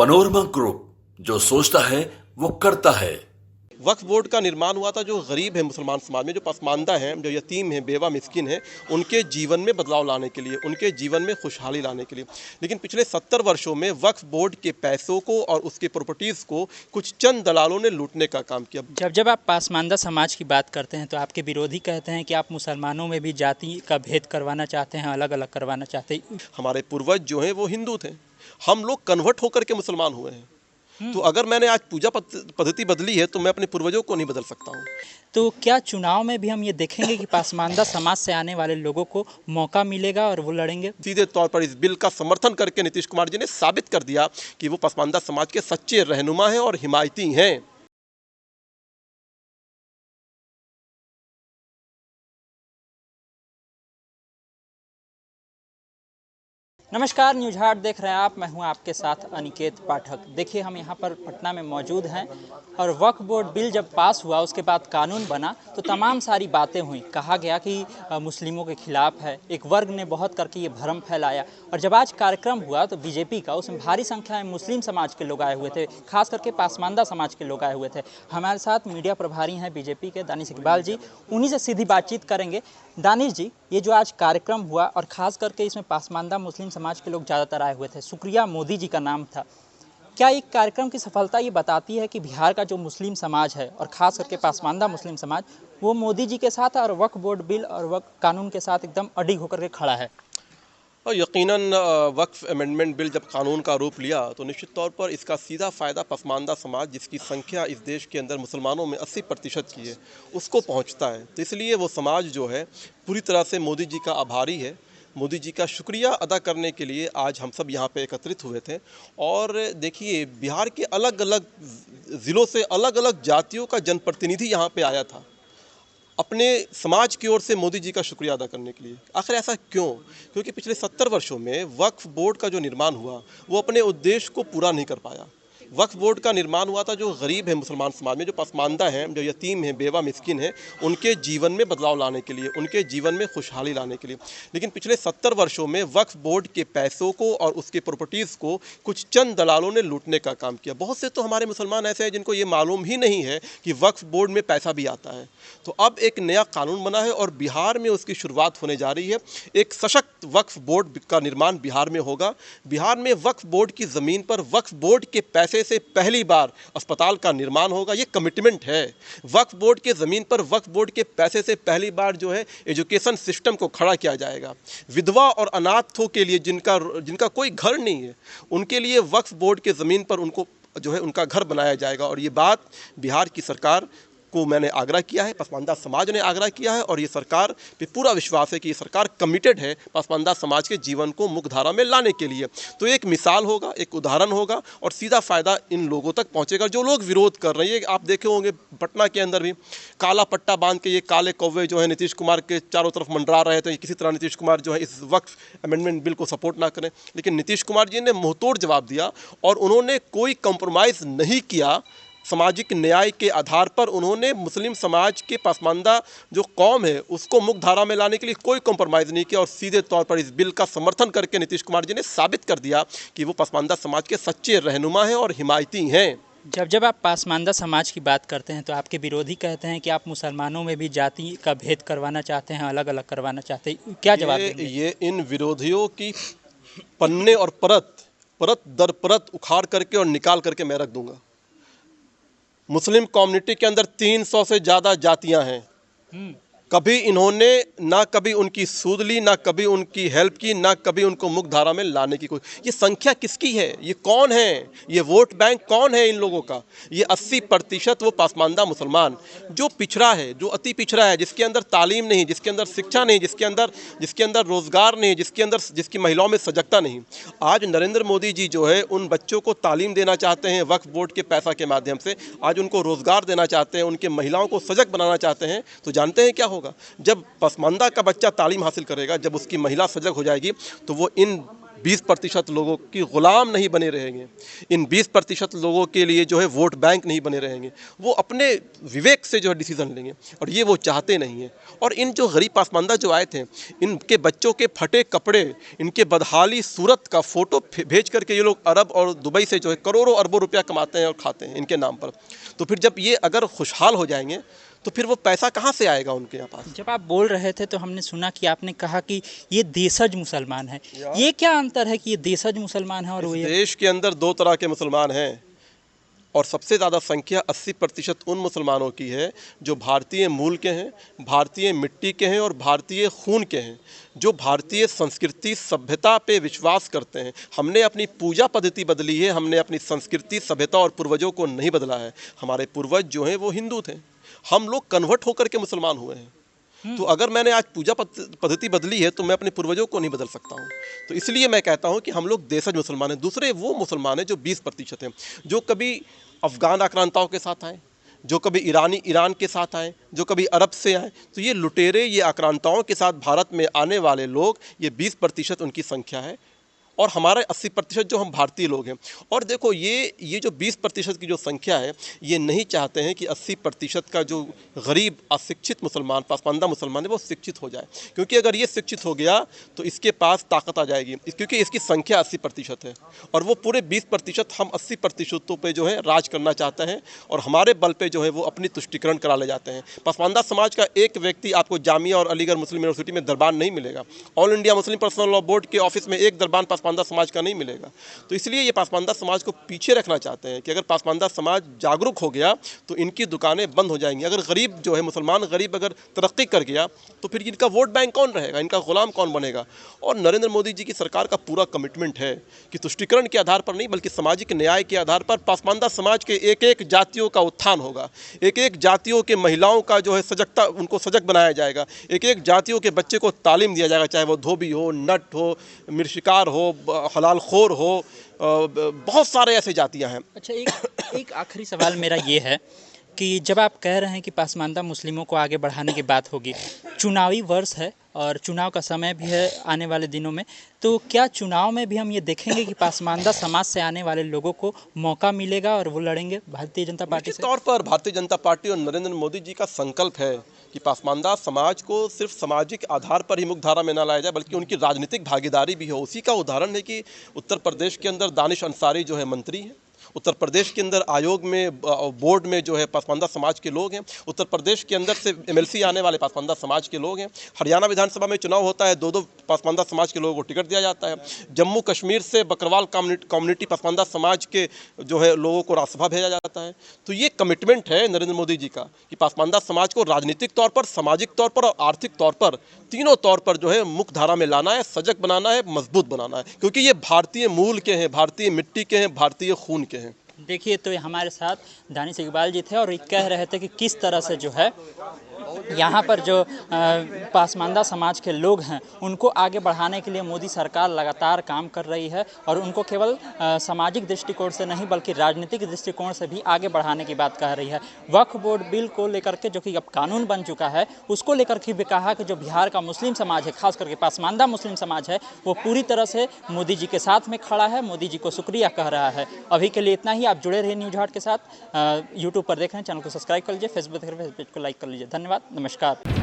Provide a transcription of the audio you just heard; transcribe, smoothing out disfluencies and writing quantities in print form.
Panorama group, जो सोचता है वो करता है। वक्फ बोर्ड का निर्माण हुआ था जो गरीब है मुसलमान समाज में, जो पसमानदा हैं, जो यतीम हैं, बेवा मिस्किन हैं, उनके जीवन में बदलाव लाने के लिए, उनके जीवन में खुशहाली लाने के लिए। लेकिन पिछले 70 वर्षों में वक्फ बोर्ड के पैसों को और उसके प्रॉपर्टीज़ को कुछ चंद दलालों ने लूटने का काम किया। जब आप पासमानदा समाज की बात करते हैं तो आपके विरोधी कहते हैं कि आप मुसलमानों में भी जाति का भेद करवाना चाहते हैं, अलग अलग करवाना चाहते हैं। हमारे पूर्वज जो हैं वो हिंदू थे, हम लोग कन्वर्ट होकर के मुसलमान हुए हैं। तो अगर मैंने आज पूजा पद्धति बदली है तो मैं अपने पूर्वजों को नहीं बदल सकता हूँ। तो क्या चुनाव में भी हम ये देखेंगे कि पासमानदा समाज से आने वाले लोगों को मौका मिलेगा और वो लड़ेंगे? सीधे तौर पर इस बिल का समर्थन करके नीतीश कुमार जी ने साबित कर दिया कि वो पसमानदा समाज के सच्चे रहनुमा हैं और हिमायती हैं। नमस्कार, न्यूज़ हाट देख रहे हैं आप। मैं हूं आपके साथ अनिकेत पाठक। देखिए, हम यहां पर पटना में मौजूद हैं और वक्फ बोर्ड बिल जब पास हुआ उसके बाद कानून बना तो तमाम सारी बातें हुई। कहा गया कि मुस्लिमों के खिलाफ है, एक वर्ग ने बहुत करके ये भ्रम फैलाया। और जब आज कार्यक्रम हुआ तो बीजेपी का, उसमें भारी संख्या में मुस्लिम समाज के लोग आए हुए थे, खास करके पासमानदा समाज के लोग आए हुए थे। हमारे साथ मीडिया प्रभारी हैं बीजेपी के दानिश इकबाल जी, उन्हीं से सीधी बातचीत करेंगे। दानिश जी, ये जो आज कार्यक्रम हुआ और ख़ास करके इसमें पासमानदा मुस्लिम समाज के लोग ज़्यादातर आए हुए थे, शुक्रिया मोदी जी का नाम था। क्या एक कार्यक्रम की सफलता ये बताती है कि बिहार का जो मुस्लिम समाज है और ख़ास करके पासमानदा मुस्लिम समाज, वो मोदी जी के साथ और वक्फ बोर्ड बिल और वक्फ कानून के साथ एकदम अडिग होकर के खड़ा है? और यकीनन वक्फ अमेंडमेंट बिल जब कानून का रूप लिया तो निश्चित तौर पर इसका सीधा फ़ायदा पसमानदा समाज, जिसकी संख्या इस देश के अंदर मुसलमानों में 80% की है, उसको पहुंचता है। तो इसलिए वो समाज जो है पूरी तरह से मोदी जी का आभारी है। मोदी जी का शुक्रिया अदा करने के लिए आज हम सब यहाँ पे एकत्रित हुए थे। और देखिए, बिहार के अलग अलग ज़िलों से अलग अलग जातियों का जनप्रतिनिधि यहाँ पे आया था अपने समाज की ओर से मोदी जी का शुक्रिया अदा करने के लिए। आखिर ऐसा क्यों? क्योंकि पिछले 70 वर्षों में वक्फ बोर्ड का जो निर्माण हुआ वो अपने उद्देश्य को पूरा नहीं कर पाया। वक्फ बोर्ड का निर्माण हुआ था जो गरीब है मुसलमान समाज में, जो पसमानदा हैं, जो यतीम हैं, बेवा मिस्किन हैं, उनके जीवन में बदलाव लाने के लिए, उनके जीवन में खुशहाली लाने के लिए। लेकिन पिछले 70 वर्षों में वक्फ बोर्ड के पैसों को और उसके प्रॉपर्टीज़ को कुछ चंद दलालों ने लूटने का काम किया। बहुत से तो हमारे मुसलमान ऐसे हैं जिनको ये मालूम ही नहीं है कि वक्फ बोर्ड में पैसा भी आता है। तो अब एक नया कानून बना है और बिहार में उसकी शुरुआत होने जा रही है। एक सशक्त वक्फ बोर्ड का निर्माण बिहार में होगा। बिहार में वक्फ बोर्ड की ज़मीन पर वक्फ बोर्ड के पैसे से पहली बार अस्पताल का निर्माण होगा। ये कमिटमेंट है। वक्फ बोर्ड के ज़मीन पर वक्फ बोर्ड के पैसे से पहली बार जो है एजुकेशन सिस्टम को खड़ा किया जाएगा। विधवा और अनाथों के लिए, जिनका कोई घर नहीं है, उनके लिए वक्फ बोर्ड के ज़मीन पर उनको जो है उनका घर बनाया जाएगा। और ये बात बिहार की सरकार को मैंने आग्रह किया है, पसमानदा समाज ने आग्रह किया है और ये सरकार पे पूरा विश्वास है कि ये सरकार कमिटेड है पसमानदा समाज के जीवन को मुख्यधारा में लाने के लिए। तो एक मिसाल होगा, एक उदाहरण होगा और सीधा फ़ायदा इन लोगों तक पहुंचेगा जो लोग विरोध कर रहे हैं। आप देखे होंगे पटना के अंदर भी काला पट्टा बांध के ये काले कौवे जो है नीतीश कुमार के चारों तरफ मंडरा रहे थे। किसी तरह नीतीश कुमार जो है इस वक्फ अमेंडमेंट बिल को सपोर्ट ना करें, लेकिन नीतीश कुमार जी ने मुंहतोड़ जवाब दिया और उन्होंने कोई कंप्रोमाइज़ नहीं किया। सामाजिक न्याय के आधार पर उन्होंने मुस्लिम समाज के पसमानदा जो कौम है उसको मुख्यधारा में लाने के लिए कोई कॉम्प्रोमाइज़ नहीं किया और सीधे तौर पर इस बिल का समर्थन करके नीतीश कुमार जी ने साबित कर दिया कि वो पसमानदा समाज के सच्चे रहनुमा हैं और हिमायती हैं। जब आप पासमानदा समाज की बात करते हैं तो आपके विरोधी कहते हैं कि आप मुसलमानों में भी जाति का भेद करवाना चाहते हैं, अलग अलग करवाना चाहते हैं। क्या जवाब देंगे? ये इन विरोधियों की पन्ने और परत दर परत उखाड़ करके और निकाल करके मैं रख दूंगा। मुस्लिम कम्युनिटी के अंदर 300 से ज़्यादा जातियां हैं। कभी इन्होंने ना कभी उनकी सूद ली, ना कभी उनकी हेल्प की, ना कभी उनको मुख्यधारा में लाने की कोई। ये संख्या किसकी है? ये कौन है? ये वोट बैंक कौन है इन लोगों का? ये 80% वो पसमानदा मुसलमान जो पिछड़ा है, जो अति पिछड़ा है, जिसके अंदर तालीम नहीं, जिसके अंदर शिक्षा नहीं, जिसके अंदर रोज़गार नहीं, जिसकी महिलाओं में सजगता नहीं। आज नरेंद्र मोदी जी जो है उन बच्चों को तालीम देना चाहते हैं वक्फ बोर्ड के पैसा के माध्यम से। आज उनको रोज़गार देना चाहते हैं, उनके महिलाओं को सजग बनाना चाहते हैं। तो जानते हैं क्या होगा? जब पसमानदा का बच्चा तालीम हासिल करेगा, जब उसकी महिला सजग हो जाएगी, तो वो इन 20% लोगों की गुलाम नहीं बने रहेंगे, इन 20% लोगों के लिए जो है वोट बैंक नहीं बने रहेंगे, वो अपने विवेक से जो है डिसीजन लेंगे और ये वो चाहते नहीं हैं। और इन जो गरीब पासमानदा जो आए थे, इनके बच्चों के फटे कपड़े, इनके बदहाली सूरत का फ़ोटो भेज करके ये लोग अरब और दुबई से जो है करोड़ों अरबों रुपया कमाते हैं और खाते हैं इनके नाम पर। तो फिर जब ये अगर खुशहाल हो जाएंगे तो फिर वो पैसा कहाँ से आएगा उनके यहाँ पास। जब आप बोल रहे थे तो हमने सुना कि आपने कहा कि ये देशज मुसलमान है, ये क्या अंतर है कि ये देशज मुसलमान है और वो इस ये देश के अंदर दो तरह के मुसलमान हैं और सबसे ज़्यादा संख्या 80% उन मुसलमानों की है जो भारतीय मूल के हैं, भारतीय मिट्टी के हैं और भारतीय खून के हैं, जो भारतीय संस्कृति सभ्यता पे विश्वास करते हैं। हमने अपनी पूजा पद्धति बदली है, हमने अपनी संस्कृति सभ्यता और पूर्वजों को नहीं बदला है। हमारे पूर्वज जो हैं वो हिंदू थे, हम लोग कन्वर्ट होकर के मुसलमान हुए हैं। तो अगर मैंने आज पूजा पद्धति बदली है तो मैं अपने पूर्वजों को नहीं बदल सकता हूँ। तो इसलिए मैं कहता हूँ कि हम लोग देशज मुसलमान हैं। दूसरे वो मुसलमान हैं जो 20% हैं, जो कभी अफ़गान आक्रांताओं के साथ आए, जो कभी ईरान के साथ आए, जो कभी अरब से आए। तो ये लुटेरे, ये आक्रांताओं के साथ भारत में आने वाले लोग, ये 20% उनकी संख्या है और हमारे 80% जो हम भारतीय लोग हैं। और देखो ये जो 20% की जो संख्या है, ये नहीं चाहते हैं कि 80% का जो गरीब अशिक्षित मुसलमान, पासमानदा मुसलमान है, वो शिक्षित हो जाए, क्योंकि अगर ये शिक्षित हो गया तो इसके पास ताकत आ जाएगी, क्योंकि इसकी संख्या 80% है और वो पूरे 20% हम 80% पे जो है राज करना चाहते हैं और हमारे बल पे जो है वो अपनी तुष्टिकरण करा ले जाते हैं। पासमानदा समाज का एक व्यक्ति आपको जामिया और अलीगढ़ मुस्लिम यूनिवर्सिटी में दरबान नहीं मिलेगा, all India Muslim personal law board के ऑफिस में एक दरबान पासमानदा समाज का नहीं मिलेगा। तो इसलिए ये पासमानदा समाज को पीछे रखना चाहते हैं कि अगर पासमानदा समाज जागरूक हो गया तो इनकी दुकानें बंद हो जाएंगी। अगर गरीब जो है, मुसलमान गरीब अगर तरक्की कर गया तो फिर इनका वोट बैंक कौन रहेगा, इनका गुलाम कौन बनेगा। और नरेंद्र मोदी जी की सरकार का पूरा कमिटमेंट है कि तुष्टिकरण के आधार पर नहीं बल्कि सामाजिक न्याय के आधार पर पासमानदा समाज के एक एक जातियों का उत्थान होगा, एक एक जातियों के महिलाओं का जो है सजगता, उनको सजग बनाया जाएगा, एक एक जातियों के बच्चे को तालीम दिया जाएगा, चाहे वो धोबी हो, नट हो, मिर्शिकार हो, हलाल खोर हो, बहुत सारे ऐसे जातियां हैं। अच्छा, एक आखिरी सवाल मेरा ये है कि जब आप कह रहे हैं कि पासमानदा मुस्लिमों को आगे बढ़ाने की बात होगी, चुनावी वर्ष है और चुनाव का समय भी है आने वाले दिनों में, तो क्या चुनाव में भी हम ये देखेंगे कि पासमानदा समाज से आने वाले लोगों को मौका मिलेगा और वो लड़ेंगे भारतीय जनता पार्टी से? तौर पर भारतीय जनता पार्टी और नरेंद्र मोदी जी का संकल्प है कि पासमानदा समाज को सिर्फ सामाजिक आधार पर ही मुख्यधारा में न लाया जाए बल्कि उनकी राजनीतिक भागीदारी भी हो। उसी का उदाहरण है कि उत्तर प्रदेश के अंदर दानिश अंसारी जो है मंत्री हैं, उत्तर प्रदेश के अंदर आयोग में, बोर्ड में जो है पासमानदा समाज के लोग हैं, उत्तर प्रदेश के अंदर से MLC आने वाले पासमानदा समाज के लोग हैं, हरियाणा विधानसभा में चुनाव होता है, दो पासमानदा समाज के लोगों को टिकट दिया जाता है, जम्मू कश्मीर से बकरवाल कम्युनिटी पासमानदा समाज के जो है लोगों को राज्यसभा भेजा जाता है। तो ये कमिटमेंट है नरेंद्र मोदी जी का कि पासमानदा समाज को राजनीतिक तौर पर, सामाजिक तौर पर और आर्थिक तौर पर, तीनों तौर पर जो है मुख्य धारा में लाना है, सजग बनाना है, मजबूत बनाना है, क्योंकि ये भारतीय मूल के हैं, भारतीय मिट्टी के हैं, भारतीय खून के हैं। देखिए, तो हमारे साथ दानिश इकबाल जी थे और ये कह रहे थे कि किस तरह से जो है यहाँ पर जो पासमानदा समाज के लोग हैं उनको आगे बढ़ाने के लिए मोदी सरकार लगातार काम कर रही है और उनको केवल सामाजिक दृष्टिकोण से नहीं बल्कि राजनीतिक दृष्टिकोण से भी आगे बढ़ाने की बात कह रही है। वक्फ बोर्ड बिल को लेकर के, जो कि अब कानून बन चुका है, उसको लेकर के भी कहा कि जो बिहार का मुस्लिम समाज है, खास करके पासमानदा मुस्लिम समाज है, वो पूरी तरह से मोदी जी के साथ में खड़ा है, मोदी जी को शुक्रिया कह रहा है। अभी के लिए इतना ही। आप जुड़े रहिए न्यूज़ हाट के साथ। यूट्यूब पर देख रहे हैं, चैनल को सब्सक्राइब कर लीजिए, फेसबुक देख रहे हैं, पेज को लाइक कर लीजिए। धन्यवाद, नमस्कार।